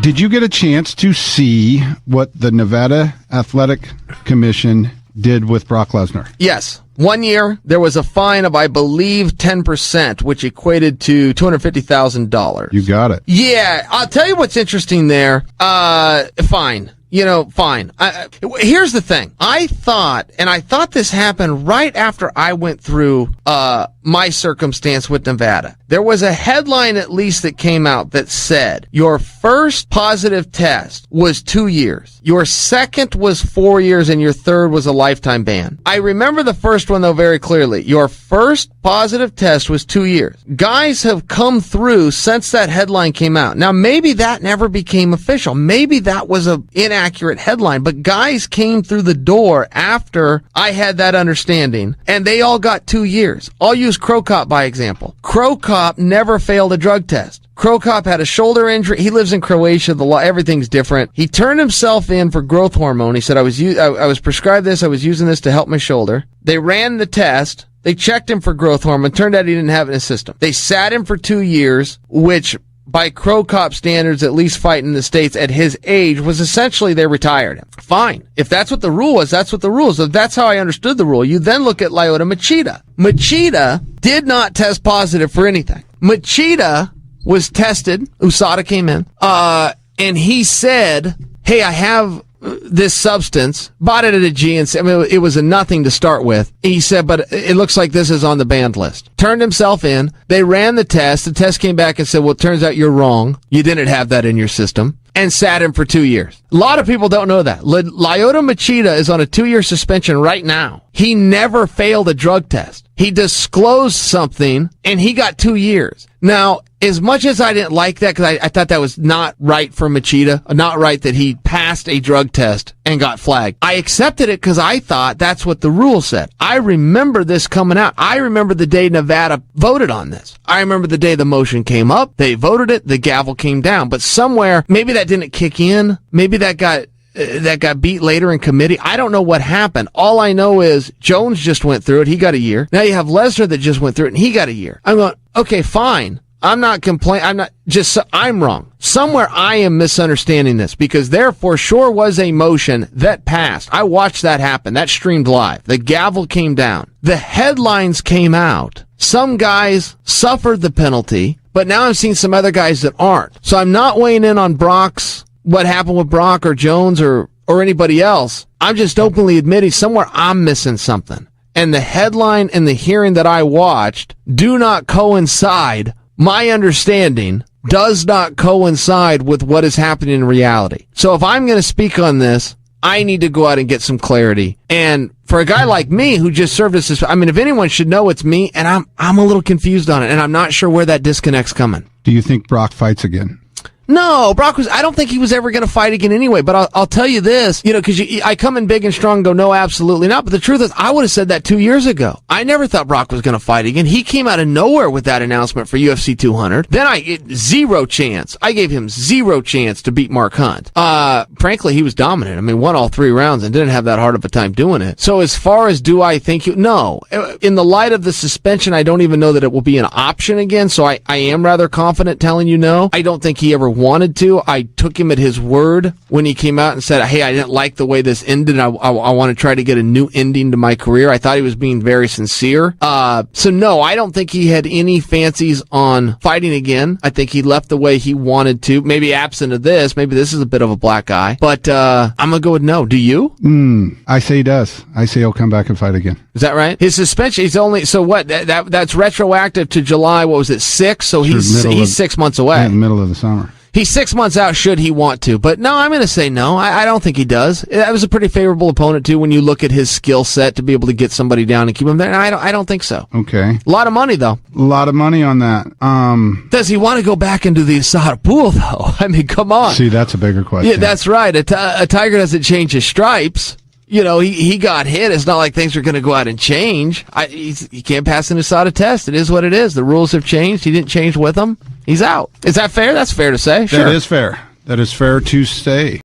Did you get a chance to see what the Nevada Athletic Commission did with Brock Lesnar? Yes. 1 year, there was a fine of, I believe, 10%, which equated to $250,000. You got it. Yeah, I'll tell you what's interesting there. Fine. Fine. Here's the thing. I thought this happened right after I went through my circumstance with Nevada. There was a headline, at least, that came out that said, your first positive test was 2 years. Your second was 4 years, and your third was a lifetime ban. I remember the first one, though, very clearly. Your first positive test was 2 years. Guys have come through since that headline came out. Now, maybe that never became official. Maybe that was an inaccurate headline, but guys came through the door after I had that understanding, and they all got 2 years. I'll use Crow Cop by example. Crow Cop never failed a drug test. Crow Cop had a shoulder injury. He lives in Croatia. Everything's different. He turned himself in for growth hormone. He said, I was prescribed this. I was using this to help my shoulder. They ran the test. They checked him for growth hormone. Turned out he didn't have it in his system. They sat him for 2 years, which by Crow Cop standards, at least fighting in the States at his age, was essentially they retired him. Fine. If that's what the rule was, that's what the rule is. So that's how I understood the rule. You then look at Lyoto Machida. Machida did not test positive for anything. Machida was tested. USADA came in. And he said, hey, I have this substance, bought it at a GNC. I mean, it was a nothing to start with. He said, but it looks like this is on the banned list. Turned himself in. They ran the test. The test came back and said, well, it turns out you're wrong. You didn't have that in your system. And sat him for 2 years. A lot of people don't know that. Lyoto Machida is on a 2-year suspension right now. He never failed a drug test. He disclosed something, and he got 2 years. Now, as much as I didn't like that, because I thought that was not right for Machida, not right that he passed a drug test and got flagged, I accepted it because I thought that's what the rule said. I remember this coming out. I remember the day Nevada voted on this. I remember the day the motion came up. They voted it. The gavel came down. But somewhere, maybe that didn't kick in. Maybe that got beat later in committee. I don't know what happened. All I know is Jones just went through it. He got a year. Now you have Lesnar that just went through it, and he got a year. I'm going, okay, fine. I'm not complaining. I'm wrong. Somewhere I am misunderstanding this, because there for sure was a motion that passed. I watched that happen. That streamed live. The gavel came down. The headlines came out. Some guys suffered the penalty, but now I'm seeing some other guys that aren't. So I'm not weighing in on what happened with Brock or Jones or anybody else. I'm just openly admitting somewhere I'm missing something. And the headline and the hearing that I watched do not coincide. My understanding does not coincide with what is happening in reality. So if I'm going to speak on this, I need to go out and get some clarity. And for a guy like me who just served as if anyone should know, it's me, and I'm a little confused on it, and I'm not sure where that disconnect's coming. Do you think Brock fights again? No, I don't think he was ever going to fight again anyway, but I'll tell you this, because I come in big and strong and go, no, absolutely not. But the truth is, I would have said that 2 years ago. I never thought Brock was going to fight again. He came out of nowhere with that announcement for UFC 200. Then zero chance. I gave him zero chance to beat Mark Hunt. Frankly, he was dominant. I mean, won all 3 rounds and didn't have that hard of a time doing it. So as far as do I think no. In the light of the suspension, I don't even know that it will be an option again. So I am rather confident telling you no. I don't think he ever wanted to. I took him at his word when he came out and said, hey, I didn't like the way this ended. I want to try to get a new ending to my career. I thought he was being very sincere. So no, I don't think he had any fancies on fighting again. I think he left the way he wanted to. Maybe absent of this, maybe this is a bit of a black eye, but I'm going to go with no. Do you? I say he does. I say he'll come back and fight again. Is that right? His suspension, so what? That's retroactive to July, what was it, 6? So he's 6 months away. In the middle of the summer. He's 6 months out should he want to. But no, I'm going to say no. I don't think he does. That was a pretty favorable opponent, too, when you look at his skill set to be able to get somebody down and keep him there. And I don't think so. Okay. A lot of money, though. A lot of money on that. Does he want to go back into the USADA pool, though? I mean, come on. See, that's a bigger question. Yeah, that's right. A tiger doesn't change his stripes. He got hit. It's not like things are going to go out and change. He can't pass an USADA test. It is what it is. The rules have changed. He didn't change with them. He's out. Is that fair? That's fair to say. Sure. That is fair. That is fair to say.